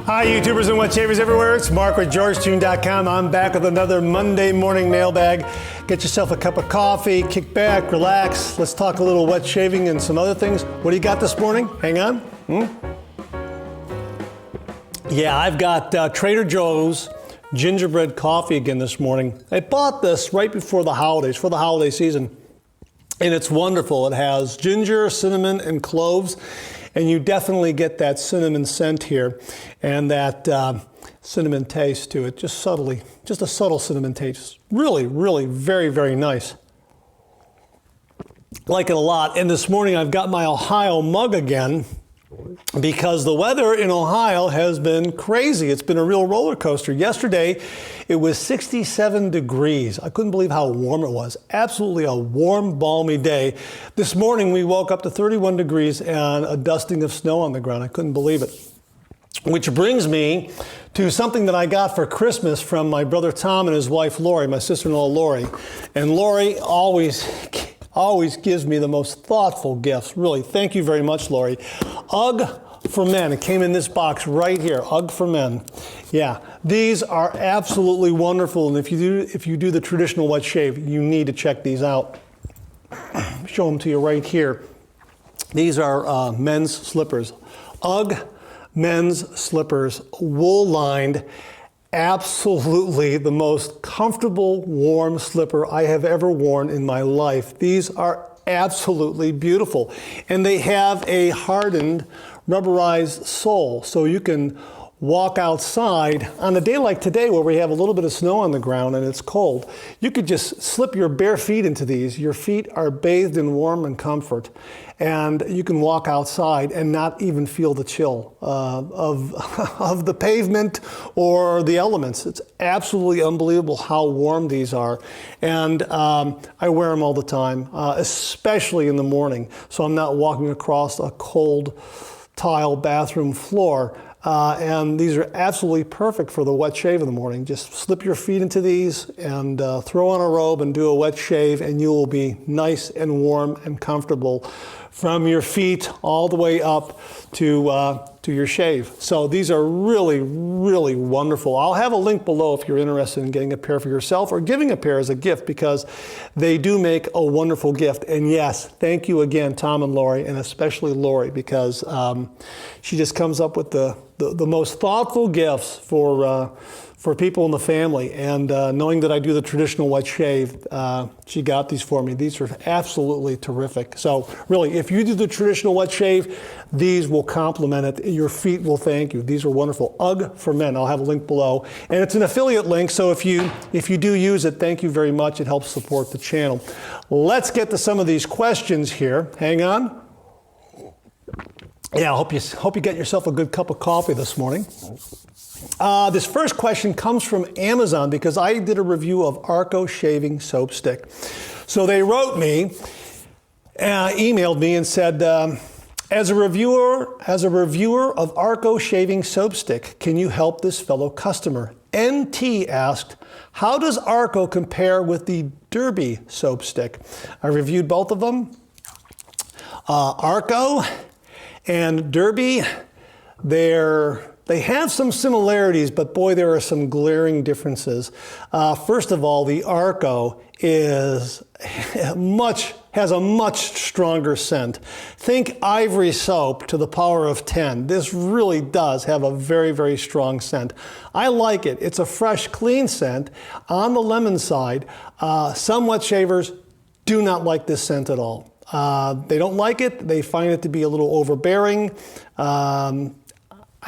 Hi, YouTubers and wet shavers everywhere. It's Mark with GeorgeTune.com. I'm back with another Monday morning mailbag. Get yourself a cup of coffee, kick back, relax. Let's talk a little wet shaving and some other things. What do you got this morning? Hang on. Yeah, I've got Trader Joe's gingerbread coffee again this morning. I bought this right before the holidays, for the holiday season. And it's wonderful. It has ginger, cinnamon, and cloves. And you definitely get that cinnamon scent here and that cinnamon taste to it, just subtly, just a subtle cinnamon taste. Really, really very, very nice. Like it a lot. And this morning I've got my Ohio mug again because the weather in Ohio has been crazy. It's been a real roller coaster. Yesterday it was 67 degrees. I couldn't believe how warm it was. Absolutely a warm, balmy day. This morning we woke up to 31 degrees and a dusting of snow on the ground. I couldn't believe it. Which brings me to something that I got for Christmas from my brother Tom and his wife Lori, my sister-in-law Lori. And Lori always gives me the most thoughtful gifts. Really, thank you very much, Lori. UGG for Men. It came in this box right here. UGG for Men. Yeah, these are absolutely wonderful. And if you do the traditional wet shave, you need to check these out. Show them to you right here. These are men's slippers. UGG men's slippers, wool lined. Absolutely the most comfortable, warm slipper I have ever worn in my life. These are absolutely beautiful. And they have a hardened, rubberized sole, so you can walk outside on a day like today where we have a little bit of snow on the ground and it's cold. You could just slip your bare feet into these. Your feet are bathed in warmth and comfort. And you can walk outside and not even feel the chill of the pavement or the elements. It's absolutely unbelievable how warm these are. And I wear them all the time, especially in the morning, so I'm not walking across a cold tile bathroom floor. And these are absolutely perfect for the wet shave in the morning. Just slip your feet into these and throw on a robe and do a wet shave, and you will be nice and warm and comfortable from your feet all the way up to your shave. So these are really, really wonderful. I'll have a link below if you're interested in getting a pair for yourself or giving a pair as a gift, because they do make a wonderful gift. And yes, thank you again, Tom and Lori, and especially Lori, because she just comes up with the most thoughtful gifts for people in the family. And knowing that I do the traditional wet shave, she got these for me. These are absolutely terrific. So really, if you do the traditional wet shave, these will complement it. Your feet will thank you. These are wonderful. UGG for Men. I'll have a link below. And it's an affiliate link, so if you do use it, thank you very much. It helps support the channel. Let's get to some of these questions here. Hang on. Yeah, I hope you get yourself a good cup of coffee this morning. This first question comes from Amazon because I did a review of Arco shaving soap stick. So they wrote me, emailed me and said, as a reviewer of Arco shaving soap stick, can you help this fellow customer? NT asked, how does Arco compare with the Derby soap stick? I reviewed both of them. Arco and Derby, they have some similarities, but boy, there are some glaring differences. First of all, the Arco has a much stronger scent. Think ivory soap to the power of 10. This really does have a very, very strong scent. I like it. It's a fresh, clean scent on the lemon side. Some wet shavers do not like this scent at all. They don't like it. They find it to be a little overbearing.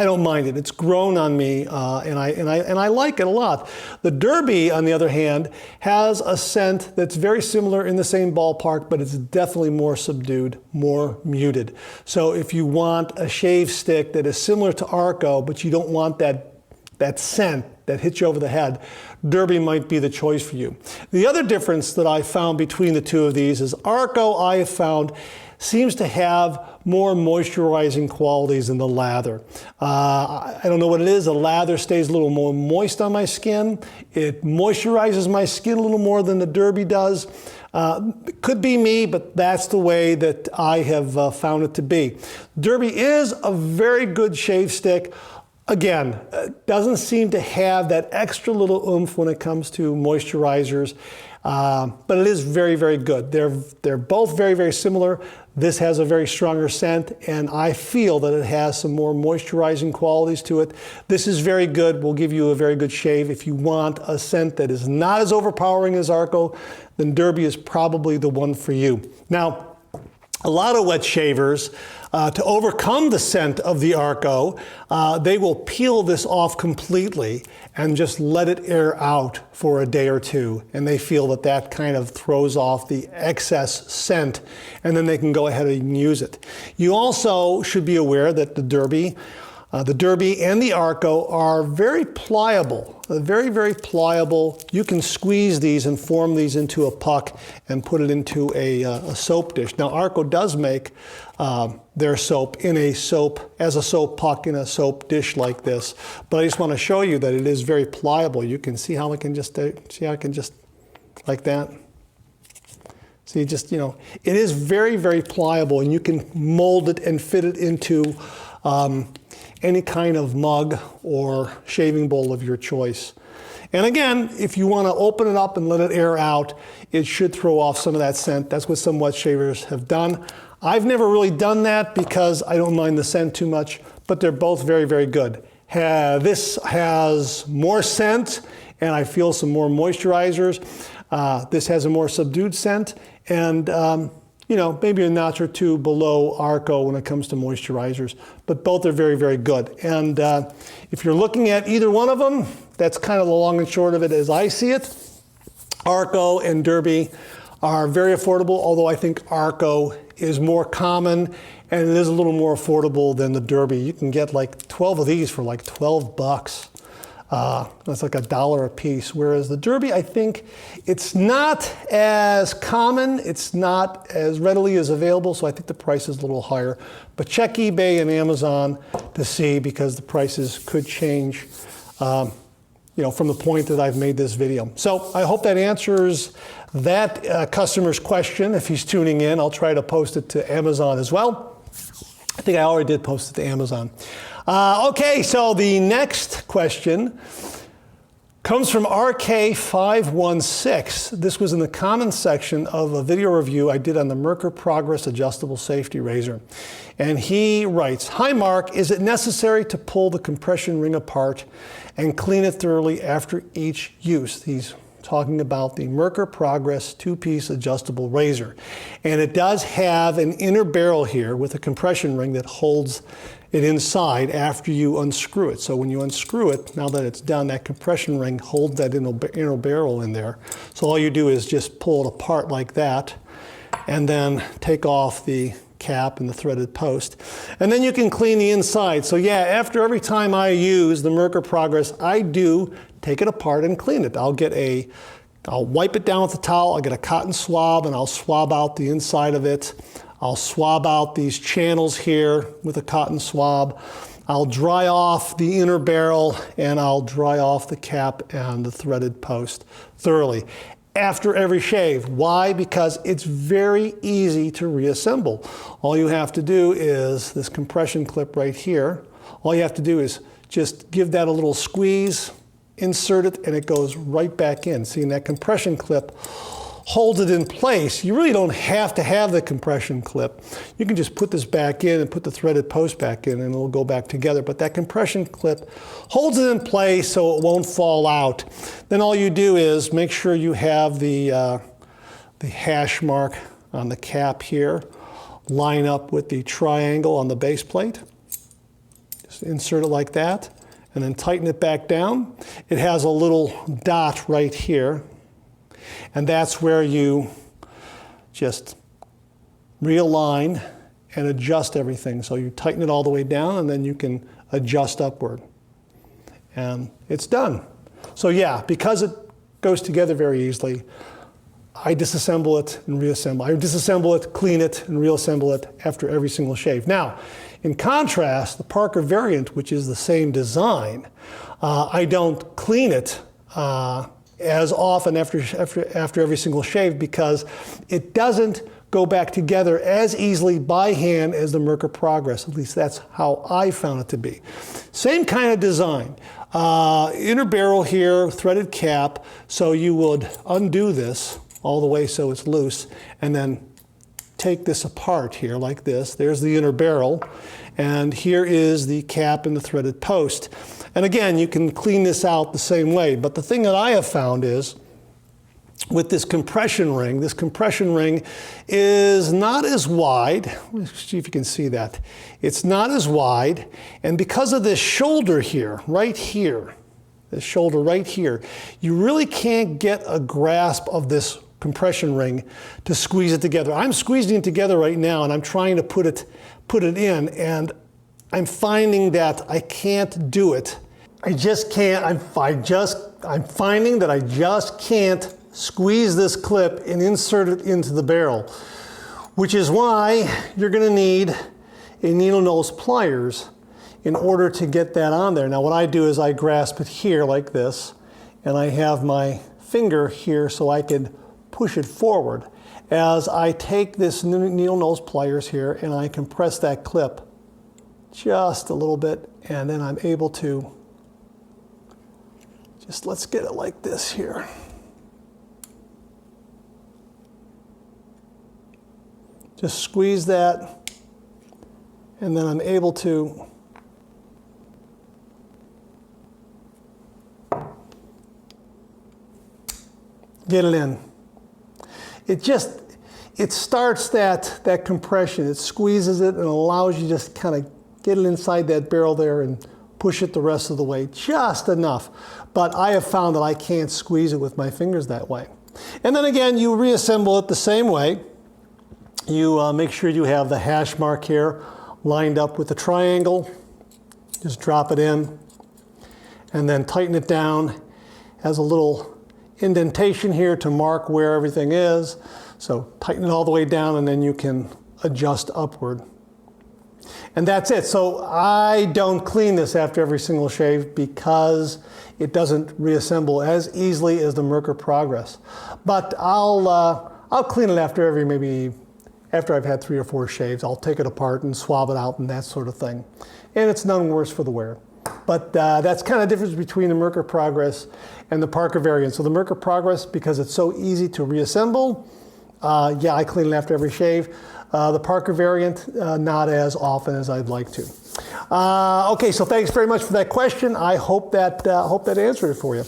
I don't mind it. It's grown on me, and I like it a lot. The Derby, on the other hand, has a scent that's very similar in the same ballpark, but it's definitely more subdued, more muted. So if you want a shave stick that is similar to Arco, but you don't want that scent that hits you over the head, Derby might be the choice for you. The other difference that I found between the two of these is Arco, I have found, seems to have more moisturizing qualities than the lather. I don't know what it is. The lather stays a little more moist on my skin. It moisturizes my skin a little more than the Derby does. It could be me, but that's the way that I have found it to be. Derby is a very good shave stick. Again, doesn't seem to have that extra little oomph when it comes to moisturizers, but it is very, very good. They're both very, very similar. This has a very stronger scent, and I feel that it has some more moisturizing qualities to it. This is very good, will give you a very good shave. If you want a scent that is not as overpowering as Arco, then Derby is probably the one for you. Now, a lot of wet shavers, to overcome the scent of the Arco, they will peel this off completely and just let it air out for a day or two. And they feel that that kind of throws off the excess scent, and then they can go ahead and use it. You also should be aware that the Derby and the Arco are very pliable, very, very pliable. You can squeeze these and form these into a puck and put it into a soap dish. Now, Arco does make their soap as a soap puck in a soap dish like this, but I just want to show you that it is very pliable. You can see how I can just like that. See, just, it is very, very pliable, and you can mold it and fit it into any kind of mug or shaving bowl of your choice. And again, if you want to open it up and let it air out, it should throw off some of that scent. That's what some wet shavers have done. I've never really done that because I don't mind the scent too much, but they're both very, very good. This has more scent, and I feel some more moisturizers. This has a more subdued scent, and maybe a notch or two below Arco when it comes to moisturizers, but both are very, very good. And if you're looking at either one of them, that's kind of the long and short of it as I see it. Arco and Derby are very affordable, although I think Arco is more common and it is a little more affordable than the Derby. You can get like 12 of these for like 12 bucks. That's like $1 a piece, whereas the Derby, I think it's not as common, it's not as readily as available, so I think the price is a little higher. But check eBay and Amazon to see, because the prices could change from the point that I've made this video. So I hope that answers that customer's question. If he's tuning in, I'll try to post it to Amazon as well. I think I already did post it to Amazon. Okay, so the next question comes from RK516. This was in the comments section of a video review I did on the Merkur Progress Adjustable Safety Razor. And he writes, "Hi Mark, is it necessary to pull the compression ring apart and clean it thoroughly after each use?" He's talking about the Merkur Progress two-piece adjustable razor. And it does have an inner barrel here with a compression ring that holds it inside after you unscrew it. So when you unscrew it, now that it's done, that compression ring holds that inner barrel in there. So all you do is just pull it apart like that, and then take off the cap and the threaded post. And then you can clean the inside. So yeah, after every time I use the Merkur Progress, I do take it apart and clean it. I'll wipe it down with a towel, I'll get a cotton swab, and I'll swab out the inside of it. I'll swab out these channels here with a cotton swab. I'll dry off the inner barrel, and I'll dry off the cap and the threaded post thoroughly after every shave. Why? Because it's very easy to reassemble. All you have to do is this compression clip right here. All you have to do is just give that a little squeeze, insert it, and it goes right back in. See, that compression clip holds it in place. You really don't have to have the compression clip. You can just put this back in and put the threaded post back in, and it'll go back together. But that compression clip holds it in place so it won't fall out. Then all you do is make sure you have the hash mark on the cap here line up with the triangle on the base plate. Just insert it like that, and then tighten it back down. It has a little dot right here, and that's where you just realign and adjust everything. So you tighten it all the way down, and then you can adjust upward. And it's done. So yeah, because it goes together very easily, I disassemble it and reassemble. I disassemble it, clean it, and reassemble it after every single shave. Now, in contrast, the Parker variant, which is the same design, I don't clean it as often after every single shave, because it doesn't go back together as easily by hand as the Merkur Progress. At least that's how I found it to be. Same kind of design. Inner barrel here, threaded cap. So you would undo this all the way so it's loose, and then take this apart here like this. There's the inner barrel, and here is the cap and the threaded post. And again, you can clean this out the same way, but the thing that I have found is with this compression ring is not as wide. Let's see if you can see that. It's not as wide, and because of this shoulder here, right here, this shoulder right here, you really can't get a grasp of this compression ring to squeeze it together. I'm squeezing it together right now, and I'm trying to put it in, and I'm finding that I can't do it. I just can't. I'm finding that I just can't squeeze this clip and insert it into the barrel, which is why you're going to need a needle nose pliers in order to get that on there. Now what I do is I grasp it here like this, and I have my finger here so I can push it forward as I take this needle nose pliers here and I compress that clip just a little bit, and then I'm able to just, let's get it like this here. Just squeeze that, and then I'm able to get it in. It starts that compression. It squeezes it and allows you just kind of get it inside that barrel there and push it the rest of the way, just enough. But I have found that I can't squeeze it with my fingers that way. And then again, you reassemble it the same way. You make sure you have the hash mark here lined up with the triangle. Just drop it in and then tighten it down. Has a little indentation here to mark where everything is. So tighten it all the way down, and then you can adjust upward. And that's it. So I don't clean this after every single shave because it doesn't reassemble as easily as the Merkur Progress. But I'll clean it after I've had 3 or 4 shaves. I'll take it apart and swab it out and that sort of thing. And it's none worse for the wear. But that's kind of the difference between the Merkur Progress and the Parker variant. So the Merkur Progress, because it's so easy to reassemble, yeah, I clean it after every shave. The Parker variant, not as often as I'd like to. Okay, so thanks very much for that question. I hope that answered it for you.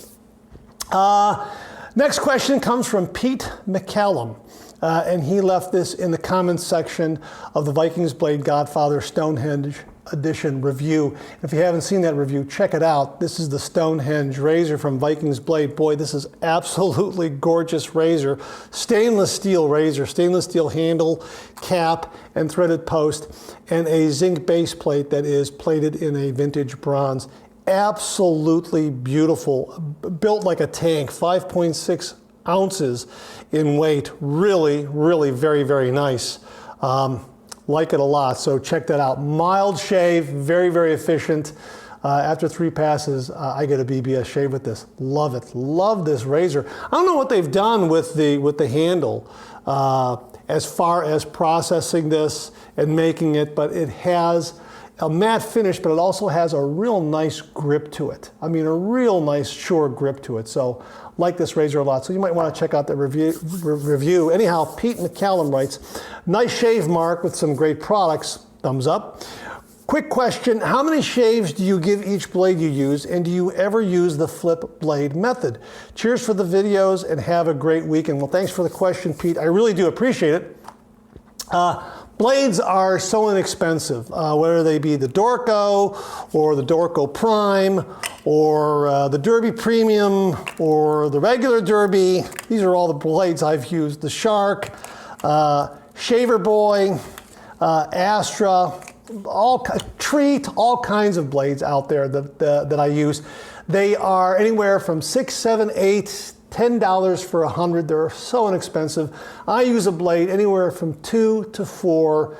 Next question comes from Pete McCallum. And he left this in the comments section of the Vikings Blade Godfather Stonehenge Edition review. If you haven't seen that review, check it out. This is the Stonehenge razor from Vikings Blade. Boy, this is absolutely gorgeous razor. Stainless steel razor, stainless steel handle, cap, and threaded post, and a zinc base plate that is plated in a vintage bronze. Absolutely beautiful. Built like a tank, 5.6 ounces in weight. Really, really very, very nice. Like it a lot, so check that out. Mild shave, very, very efficient. After 3 passes, I get a BBS shave with this. Love it, love this razor. I don't know what they've done with the handle as far as processing this and making it, but it has a matte finish, but it also has a real nice grip to it. I mean, a real nice, sure grip to it. So like this razor a lot, so you might want to check out the review. Anyhow, Pete McCallum writes, nice shave, Mark, with some great products. Thumbs up. Quick question, how many shaves do you give each blade you use, and do you ever use the flip blade method? Cheers for the videos, and have a great weekend. Well, thanks for the question, Pete. I really do appreciate it. Blades are so inexpensive, whether they be the Dorco or the Dorco Prime or the Derby Premium or the regular Derby. These are all the blades I've used. The Shark, Shaver Boy, Astra, Treat, all kinds of blades out there that I use. They are anywhere from $6, $7, $8, $10 for 100. They're so inexpensive. I use a blade anywhere from 2 to 4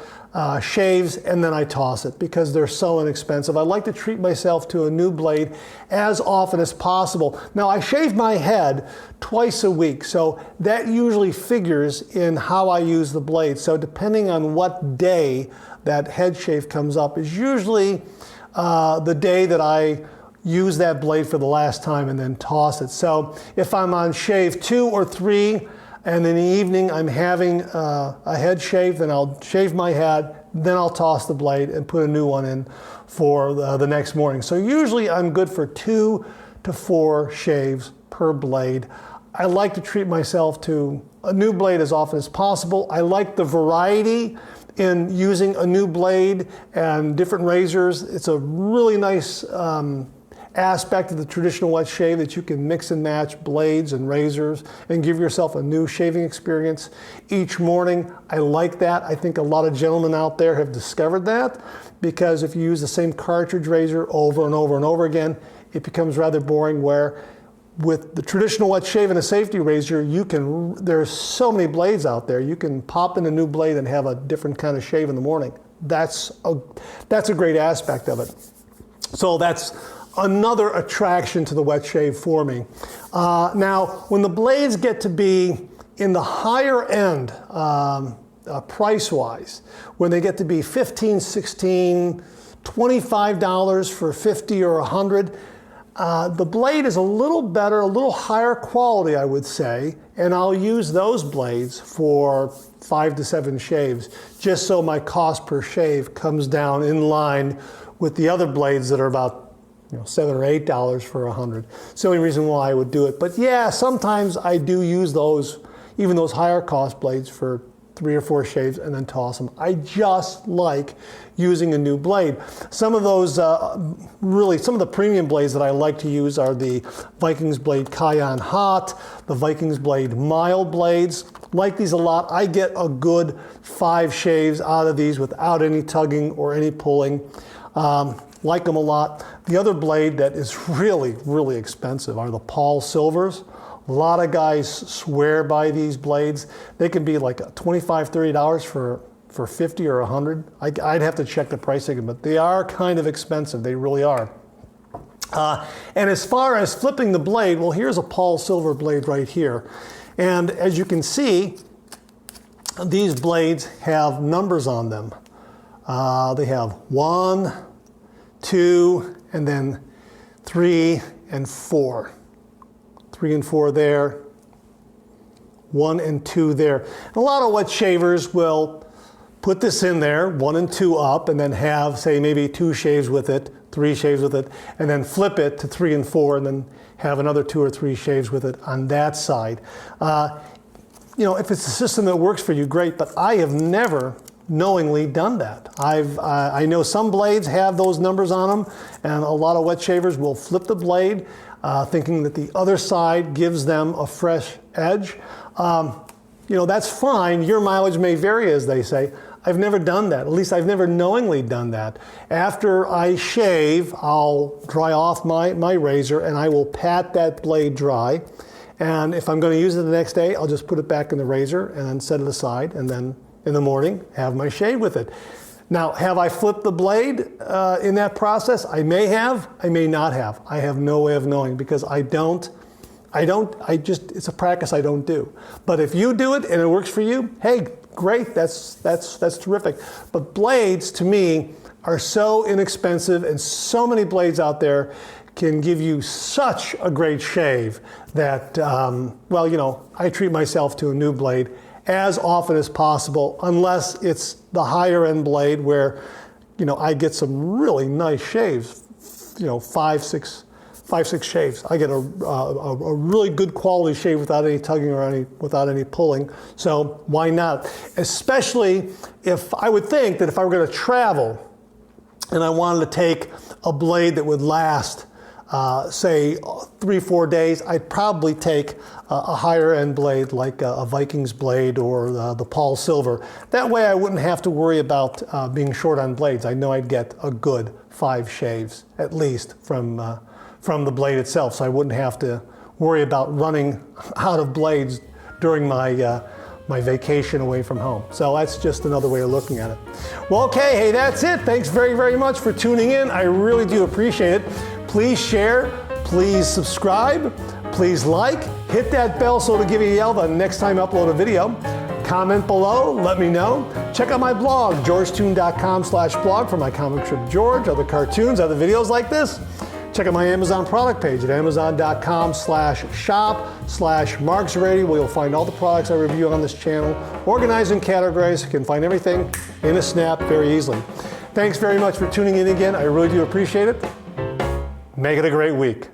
shaves, and then I toss it because they're so inexpensive. I like to treat myself to a new blade as often as possible. Now, I shave my head twice a week, so that usually figures in how I use the blade. So depending on what day that head shave comes up is usually the day that I use that blade for the last time and then toss it. So if I'm on shave 2 or 3 and in the evening I'm having a head shave, then I'll shave my head, then I'll toss the blade and put a new one in for the next morning. So usually I'm good for 2 to 4 shaves per blade. I like to treat myself to a new blade as often as possible. I like the variety in using a new blade and different razors. It's a really nice aspect of the traditional wet shave that you can mix and match blades and razors and give yourself a new shaving experience each morning. I like that. I think a lot of gentlemen out there have discovered that, because if you use the same cartridge razor over and over and over again, it becomes rather boring, where with the traditional wet shave and a safety razor, there's so many blades out there. You can pop in a new blade and have a different kind of shave in the morning. That's a great aspect of it. So that's another attraction to the wet shave for me. Now, when the blades get to be in the higher end price-wise, when they get to be $15, $16, $25 for 50 or 100, the blade is a little better, a little higher quality, I would say, and I'll use those blades for 5 to 7 shaves, just so my cost per shave comes down in line with the other blades that are about $7 or $8 for 100. It's the only reason why I would do it. But yeah, sometimes I do use those, even those higher cost blades, for 3 or 4 shaves and then toss them. I just like using a new blade. Some of those, some of the premium blades that I like to use are the Vikings Blade Cayenne Hot, the Vikings Blade Mild blades. Like these a lot. I get a good 5 shaves out of these without any tugging or any pulling. Like them a lot. The other blade that is really, really expensive are the Paul Silvers. A lot of guys swear by these blades. They can be like $25, $30 for 50 or 100. I'd have to check the pricing, but they are kind of expensive. They really are. And as far as flipping the blade, well, here's a Paul Silver blade right here. And as you can see, these blades have numbers on them. They have 1, 2, and then 3 and 4. 3 and 4 there, 1 and 2 there. And a lot of wet shavers will put this in there, 1 and 2 up, and then have, say, maybe 2 shaves with it, 3 shaves with it, and then flip it to 3 and 4, and then have another 2 or 3 shaves with it on that side. If it's a system that works for you, great, but I have never knowingly done that. I know some blades have those numbers on them, and a lot of wet shavers will flip the blade thinking that the other side gives them a fresh edge. That's fine. Your mileage may vary, as they say. I've never done that. At least I've never knowingly done that. After I shave, I'll dry off my razor and I will pat that blade dry. And if I'm going to use it the next day, I'll just put it back in the razor and then set it aside, and then in the morning have my shave with it. Now, have I flipped the blade in that process? I may have, I may not have. I have no way of knowing, because it's a practice I don't do. But if you do it and it works for you, hey, great, that's terrific. But blades, to me, are so inexpensive, and so many blades out there can give you such a great shave that, I treat myself to a new blade as often as possible, unless it's the higher end blade where, I get some really nice shaves, 5, 6 shaves. I get a really good quality shave without any tugging or without any pulling. So why not? Especially if I would think that if I were going to travel and I wanted to take a blade that would last, say 3-4 days, I'd probably take a higher end blade like a Vikings blade or the Paul Silver. That way I wouldn't have to worry about being short on blades. I know I'd get a good 5 shaves at least from the blade itself, so I wouldn't have to worry about running out of blades during my my vacation away from home. So that's just another way of looking at it. Well, okay, hey, that's it. Thanks very, very much for tuning in. I really do appreciate it. Please share, please subscribe, please like, hit that bell so it'll give you a yell the next time I upload a video. Comment below, let me know. Check out my blog, georgetoon.com/blog for my comic strip George, other cartoons, other videos like this. Check out my Amazon product page at amazon.com/shop/marksready, where you'll find all the products I review on this channel, organized in categories. You can find everything in a snap very easily. Thanks very much for tuning in again. I really do appreciate it. Make it a great week.